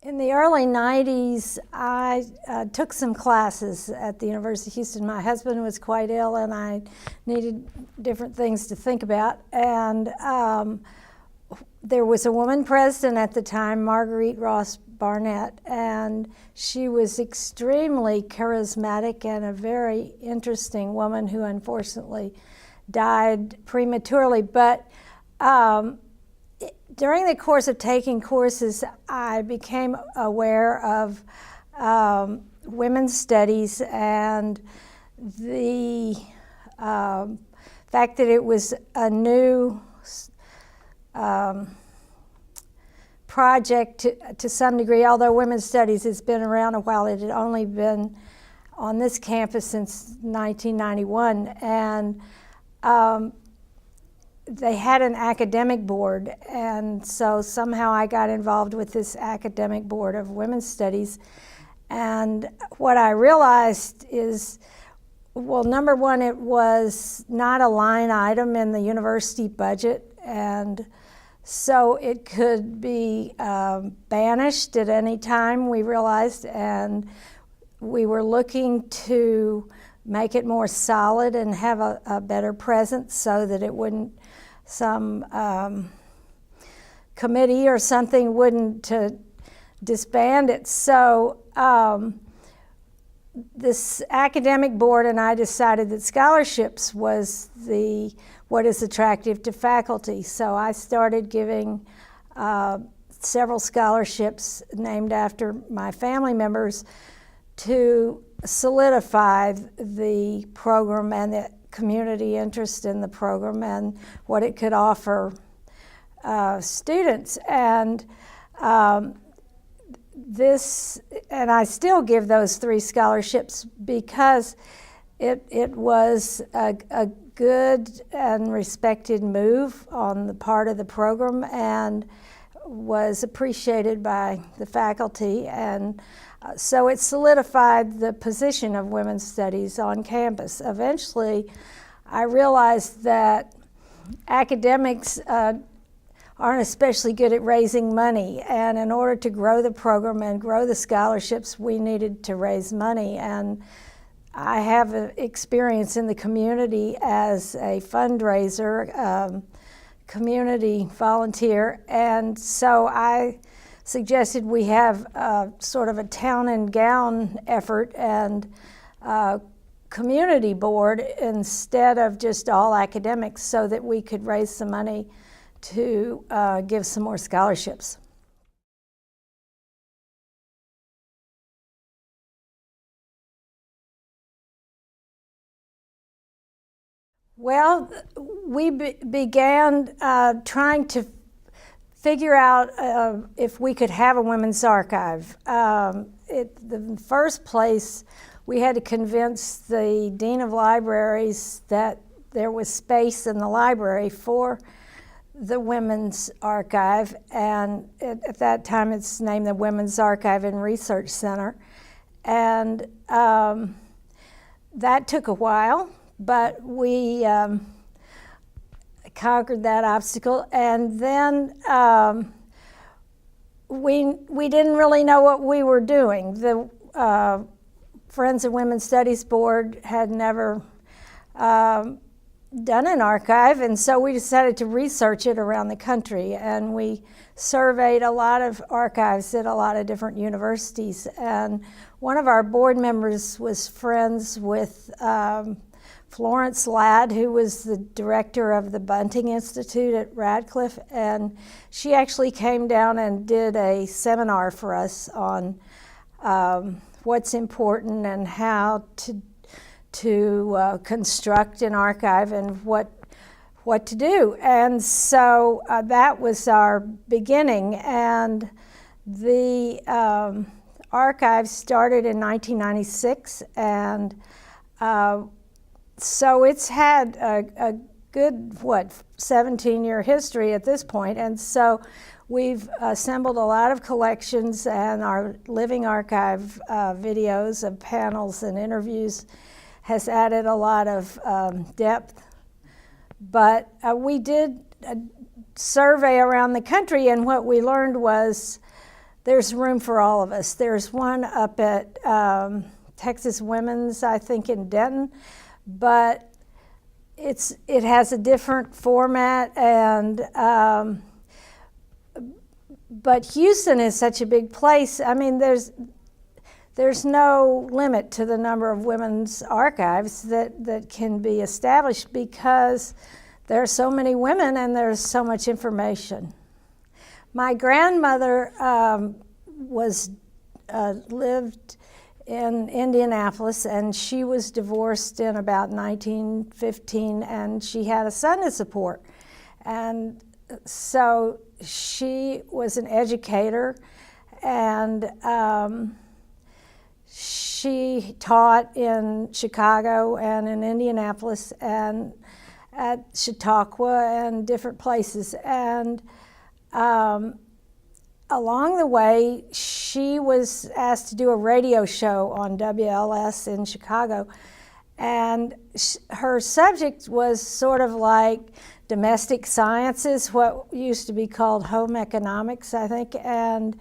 In the early 90s, I took some classes at the University of Houston. My husband was quite ill and I needed different things to think about. And there was a woman president at the time, Marguerite Ross Barnett, and she was extremely charismatic and a very interesting woman who unfortunately died prematurely. But during the course of taking courses, I became aware of women's studies and the fact that it was a new project to some degree. Although women's studies has been around a while, it had only been on this campus since 1991. And they had an academic board, and so somehow I got involved with this academic board of women's studies. And what I realized is, well, number one, it was not a line item in the university budget, and so it could be banished at any time, we realized, and we were looking to make it more solid and have a better presence so that it wouldn't, some committee or something wouldn't disband it. So this academic board and I decided that scholarships was what is attractive to faculty. So I started giving several scholarships named after my family members to solidify the program and the community interest in the program and what it could offer students. And and I still give those 3 scholarships because it was a good and respected move on the part of the program and was appreciated by the faculty. And so it solidified the position of women's studies on campus. Eventually, I realized that academics aren't especially good at raising money, and in order to grow the program and grow the scholarships, we needed to raise money. And I have experience in the community as a fundraiser, community volunteer, and so I suggested we have sort of a town and gown effort and community board instead of just all academics, so that we could raise some money to give some more scholarships. Well, we began trying to figure out if we could have a women's archive. The first place, we had to convince the Dean of Libraries that there was space in the library for the Women's Archive, and at that time it's named the Women's Archive and Research Center. And that took a while, but we conquered that obstacle. And then we didn't really know what we were doing. The Friends of Women's Studies Board had never done an archive, and so we decided to research it around the country, and we surveyed a lot of archives at a lot of different universities. And one of our board members was friends with Florence Ladd, who was the director of the Bunting Institute at Radcliffe, and she actually came down and did a seminar for us on what's important and how to construct an archive and what to do. And so that was our beginning. And the archive started in 1996, and so it's had a good, 17-year history at this point. And so we've assembled a lot of collections, and our living archive videos of panels and interviews has added a lot of depth. But we did a survey around the country, and what we learned was there's room for all of us. There's one up at Texas Women's, I think, in Denton, but it has a different format, and but Houston is such a big place. I mean, there's no limit to the number of women's archives that can be established because there are so many women and there's so much information. My grandmother lived in Indianapolis, and she was divorced in about 1915, and she had a son to support. And so she was an educator, and she taught in Chicago and in Indianapolis and at Chautauqua and different places. And along the way, she was asked to do a radio show on WLS in Chicago. And her subject was sort of like domestic sciences, what used to be called home economics, I think, and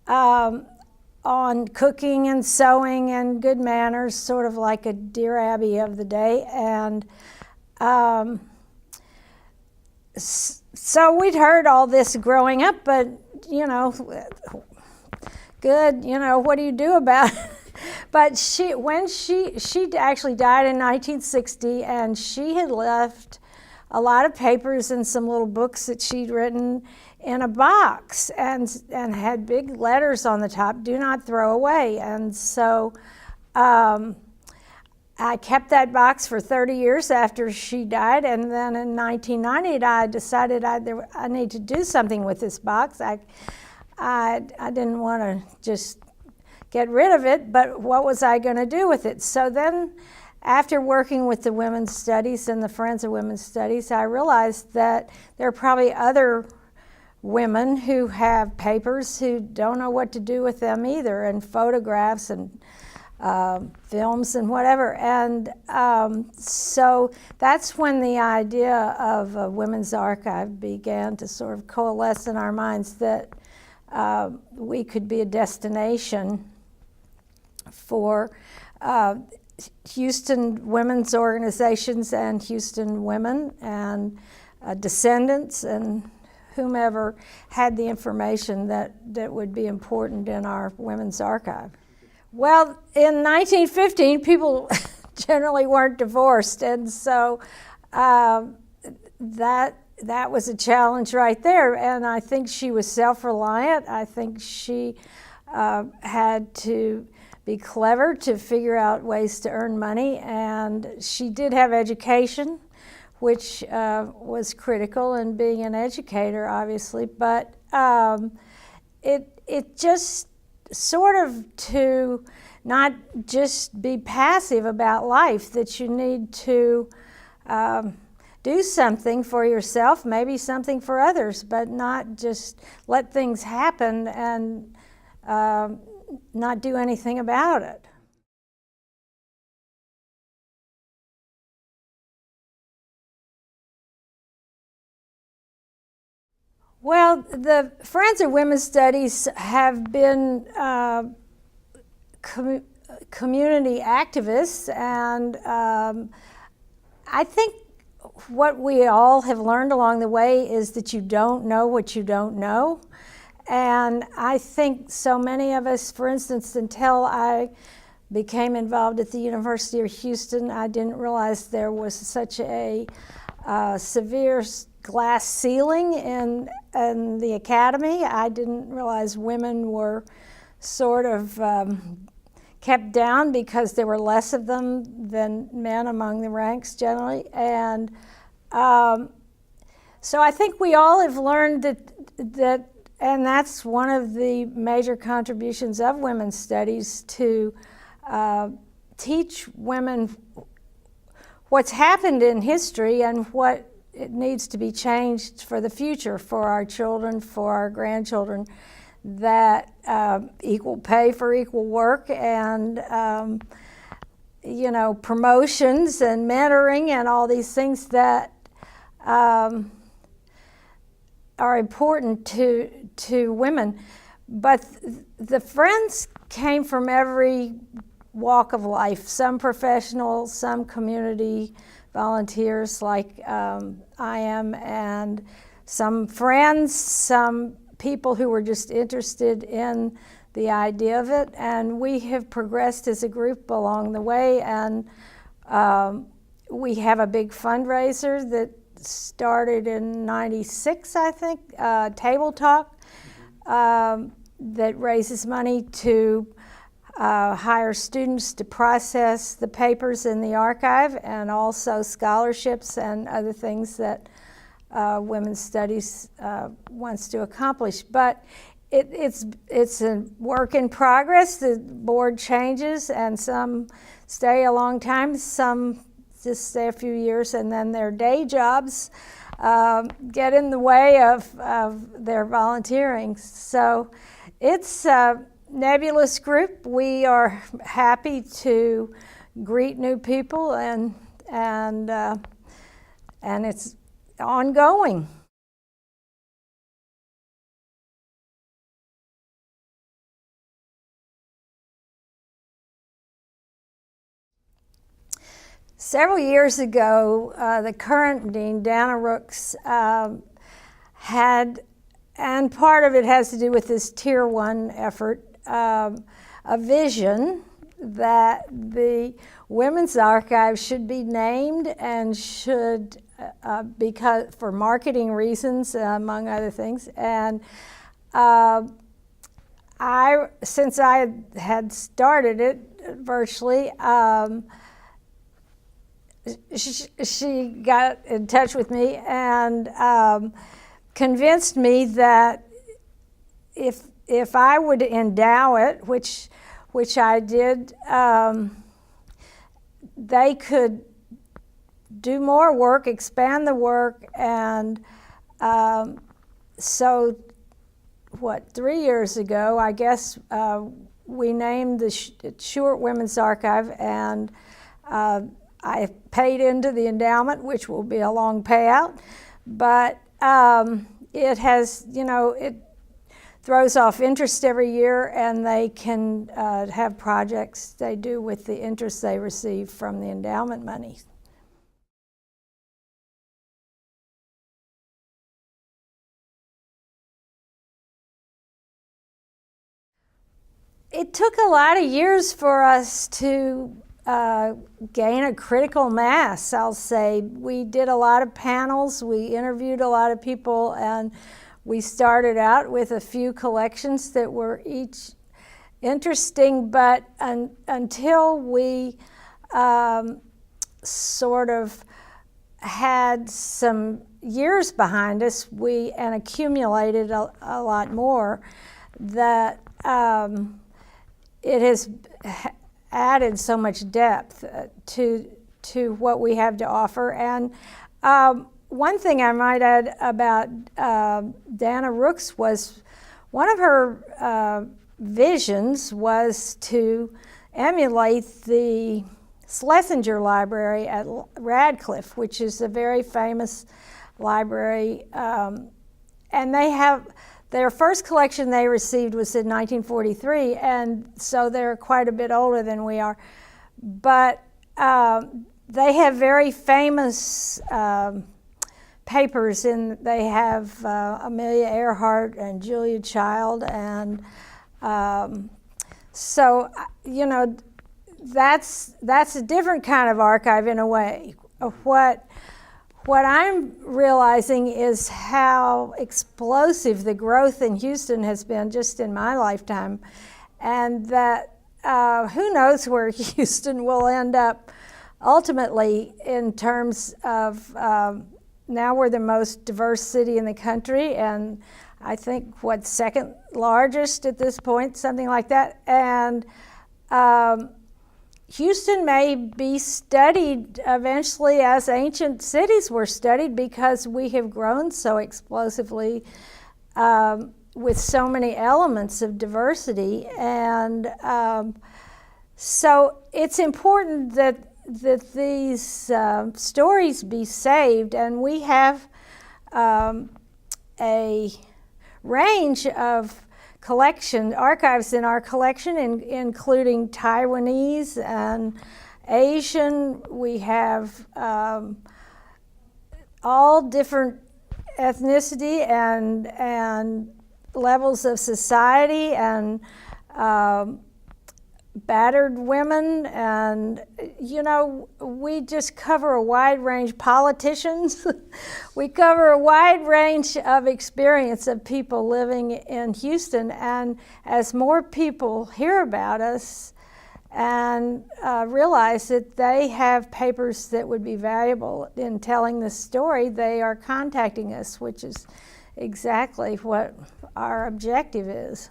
on cooking and sewing and good manners, sort of like a Dear Abby of the day. And so we'd heard all this growing up, but, you know, good, you know, what do you do about it? But when she actually died in 1960, and she had left a lot of papers and some little books that she'd written in a box, and had big letters on the top, "Do not throw away." And so I kept that box for 30 years after she died, and then in 1990 I decided I need to do something with this box. I didn't want to just get rid of it, but what was I going to do with it? So then, after working with the Women's Studies and the Friends of Women's Studies, I realized that there are probably other women who have papers who don't know what to do with them either, and photographs and films and whatever. And so that's when the idea of a women's archive began to sort of coalesce in our minds, that we could be a destination for Houston women's organizations and Houston women and descendants and whomever had the information that would be important in our women's archive. Well, in 1915, people generally weren't divorced, and so that was a challenge right there. And I think she was self-reliant. I think she had to be clever to figure out ways to earn money, and she did have education, which was critical in being an educator, obviously. But it just sort of to not just be passive about life, that you need to do something for yourself, maybe something for others, but not just let things happen and not do anything about it. Well, the Friends of Women's Studies have been community activists, and I think what we all have learned along the way is that you don't know what you don't know. And I think so many of us, for instance, until I became involved at the University of Houston, I didn't realize there was such a severe glass ceiling in the academy. I didn't realize women were sort of kept down because there were less of them than men among the ranks generally. And so I think we all have learned that, and that's one of the major contributions of women's studies, to teach women what's happened in history and what it needs to be changed for the future, for our children, for our grandchildren, that equal pay for equal work, and you know, promotions and mentoring and all these things that are important to women. but the friends came from every walk of life, some professional, some community volunteers like I am, and some friends, some people who were just interested in the idea of it, and we have progressed as a group along the way, and we have a big fundraiser that started in '96, I think, Table Talk, that raises money to hire students to process the papers in the archive, and also scholarships and other things that Women's Studies wants to accomplish. But it's a work in progress. The board changes, and some stay a long time, some just stay a few years, and then their day jobs get in the way of their volunteering. So it's a nebulous group. We are happy to greet new people, and it's ongoing. Several years ago, the current dean, Dana Rooks, had, and part of it has to do with this Tier 1 effort, a vision that the Women's Archive should be named and should, because for marketing reasons, among other things. And since I had started it virtually, she got in touch with me and convinced me that if I would endow it, which I did, they could do more work, expand the work, and so 3 years ago, I guess, we named the Shuart Women's Archive, and I paid into the endowment, which will be a long payout, but it has, it throws off interest every year, and they can have projects they do with the interest they receive from the endowment money. It took a lot of years for us to gain a critical mass, I'll say. We did a lot of panels, we interviewed a lot of people, and we started out with a few collections that were each interesting, but until we sort of had some years behind us, and accumulated a lot more, that it has added so much depth to what we have to offer. And one thing I might add about Dana Rooks was one of her visions was to emulate the Schlesinger Library at Radcliffe, which is a very famous library, and they have their first collection they received was in 1943, and so they're quite a bit older than we are. But they have very famous papers. They have Amelia Earhart and Julia Child, and so that's a different kind of archive in a way. What I'm realizing is how explosive the growth in Houston has been just in my lifetime, and that who knows where Houston will end up ultimately in terms of now we're the most diverse city in the country, and I think second largest at this point, something like that. And Houston may be studied eventually as ancient cities were studied, because we have grown so explosively with so many elements of diversity. And so it's important that these stories be saved, and we have a range of archives in our collection, including Taiwanese and Asian. We have all different ethnicity and levels of society, and battered women, and we just cover a wide range. Politicians, we cover a wide range of experience of people living in Houston, and as more people hear about us and realize that they have papers that would be valuable in telling the story, they are contacting us, which is exactly what our objective is.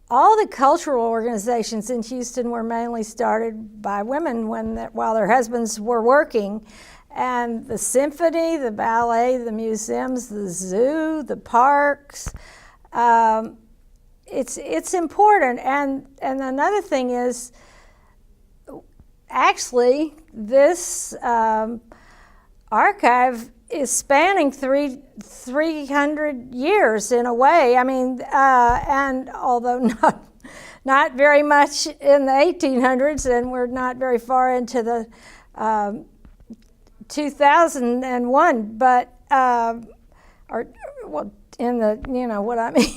All the cultural organizations in Houston were mainly started by women while their husbands were working. And the symphony, the ballet, the museums, the zoo, the parks, it's important. And another thing is, actually, this archive is spanning 300 years in a way. I mean, and although not very much in the 1800s, and we're not very far into the 2001, but in the what I mean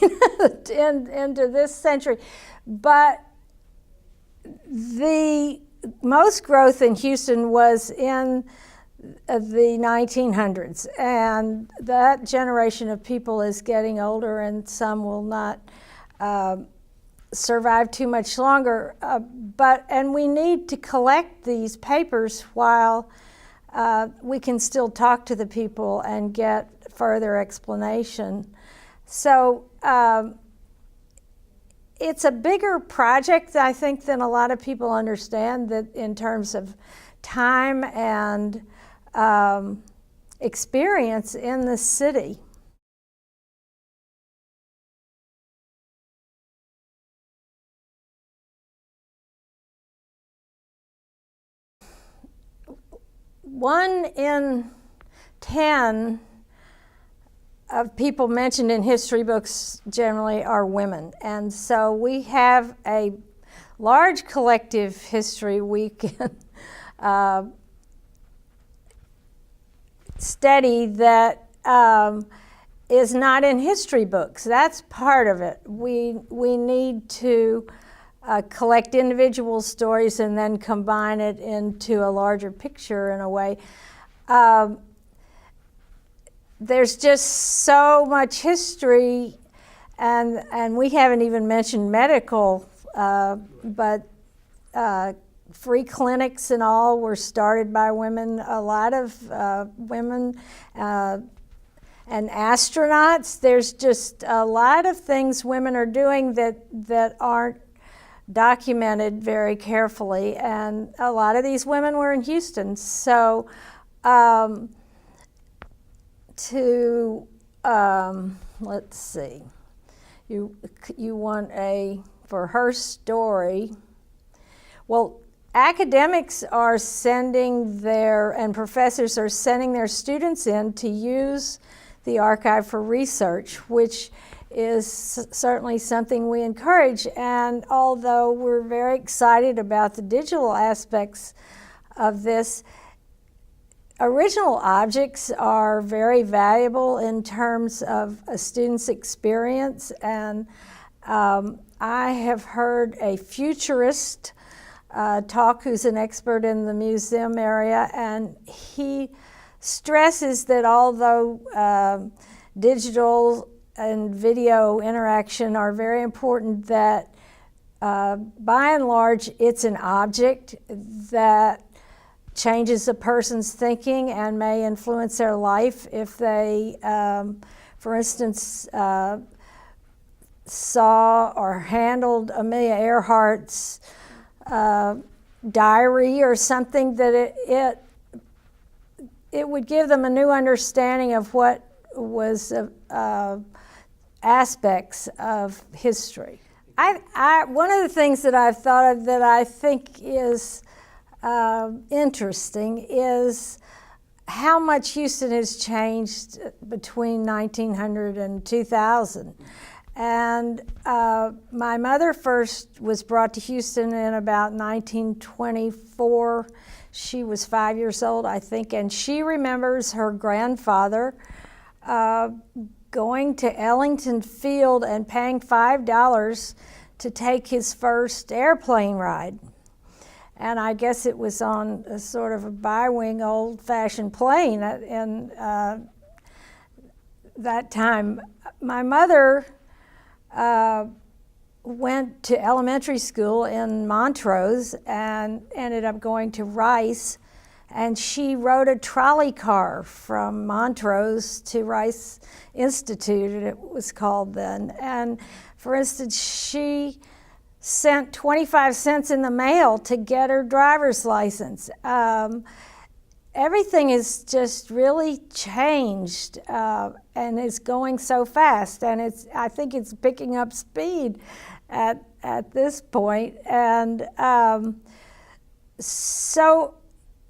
into this century, but the most growth in Houston was in the 1900s, and that generation of people is getting older, and some will not survive too much longer. And we need to collect these papers while we can still talk to the people and get further explanation. So it's a bigger project, I think, than a lot of people understand, that in terms of time and experience in the city. One in 10 of people mentioned in history books generally are women. And so we have a large collective history we can study that is not in history books. That's part of it. We need to collect individual stories and then combine it into a larger picture in a way. There's just so much history, and we haven't even mentioned medical, but free clinics and all were started by women. A lot of women and astronauts. There's just a lot of things women are doing that aren't documented very carefully, and a lot of these women were in Houston. So let's see, you want for her story. Well, academics are and professors are sending their students in to use the archive for research, which is certainly something we encourage. And although we're very excited about the digital aspects of this, original objects are very valuable in terms of a student's experience. And I have heard a futurist talk who's an expert in the museum area, and he stresses that although digital and video interaction are very important, that by and large it's an object that changes a person's thinking and may influence their life. If they, for instance, saw or handled Amelia Earhart's diary or something, that it would give them a new understanding of what was aspects of history. One of the things that I've thought of that I think is interesting is how much Houston has changed between 1900 and 2000. And my mother first was brought to Houston in about 1924. She was 5 years old, I think, and she remembers her grandfather going to Ellington Field and paying $5 to take his first airplane ride. And I guess it was on a sort of a bi-wing old-fashioned plane in that time. My mother went to elementary school in Montrose and ended up going to Rice, and she rode a trolley car from Montrose to Rice Institute, it was called then. And for instance, she sent 25 cents in the mail to get her driver's license. Everything has just really changed and is going so fast, and I think it's picking up speed at this point. And so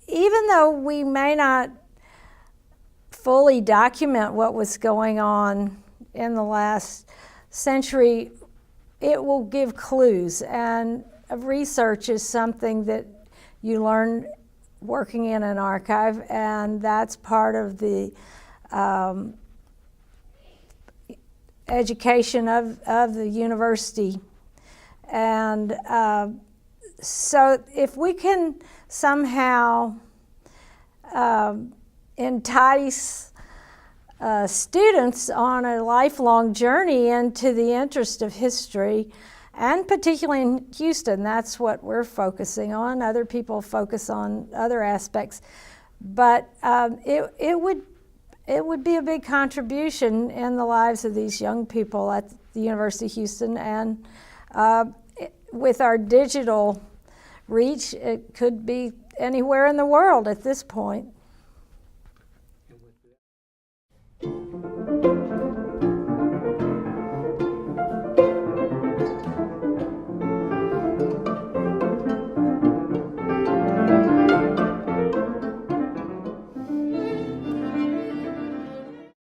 even though we may not fully document what was going on in the last century, it will give clues, and research is something that you learn working in an archive, and that's part of the education of the university. And so if we can somehow entice students on a lifelong journey into the interest of history, and particularly in Houston, that's what we're focusing on. Other people focus on other aspects, but it would be a big contribution in the lives of these young people at the University of Houston, and with our digital reach, it could be anywhere in the world at this point.